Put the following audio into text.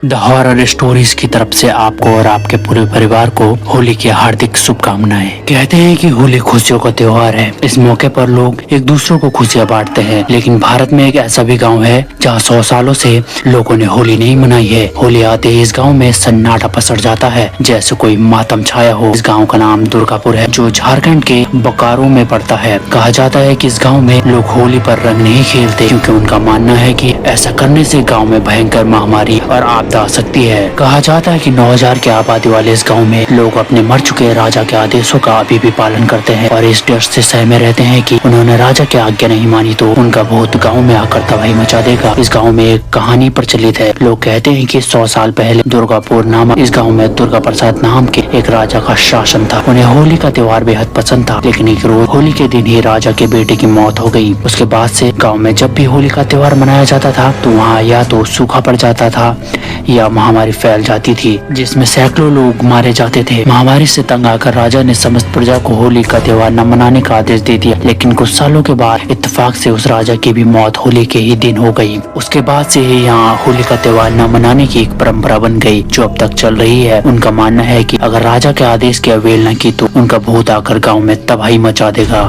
The horror stories की तरफ से आपको और आपके पूरे परिवार को होली की हार्दिक शुभकामनाएं। कहते हैं कि होली खुशियों का त्योहार है। इस मौके पर लोग एक दूसरों को खुशियां बांटते हैं, लेकिन भारत में एक ऐसा भी गांव है जहां 100 सालों से लोगों ने होली नहीं मनाई है। होली आते ही इस गांव में सन्नाटा पसर जाता है, जैसे कोई मातम छाया हो। इस गाँव का नाम दुर्गापुर है, जो झारखंड के बोकारो में पड़ता है। कहा जाता है कि इस गाँव में लोग होली पर रंग नहीं खेलते, क्योंकि उनका मानना है कि ऐसा करने से गाँव में भयंकर महामारी और आ सकती है। कहा जाता है कि 9000 की आबादी वाले इस गांव में लोग अपने मर चुके राजा के आदेशों का अभी भी पालन करते हैं और इस डर से सहमे रहते हैं कि उन्होंने राजा की आज्ञा नहीं मानी तो उनका भूत गांव में आकर तबाही मचा देगा। इस गांव में एक कहानी प्रचलित है। लोग कहते हैं कि 100 साल पहले दुर्गापुर नामक इस गाँव में दुर्गा प्रसाद नाम के एक राजा का शासन था। उन्हें होली का त्योहार बेहद पसंद था, लेकिन एक रोज होली के दिन ही राजा के बेटे की मौत हो गई। उसके बाद से गाँव में जब भी होली का त्योहार मनाया जाता था तो वहाँ या तो सूखा पड़ जाता था या महामारी फैल जाती थी, जिसमें सैकड़ों लोग मारे जाते थे। महामारी से तंग आकर राजा ने समस्त प्रजा को होली का त्योहार न मनाने का आदेश दे दिया, लेकिन कुछ सालों के बाद इत्तेफाक से उस राजा की भी मौत होली के ही दिन हो गई। उसके बाद से ही यहाँ होली का त्योहार न मनाने की एक परंपरा बन गई, जो अब तक चल रही है। उनका मानना है कि अगर राजा के आदेश की अवहेलना की तो उनका भूत आकर गाँव में तबाही मचा देगा।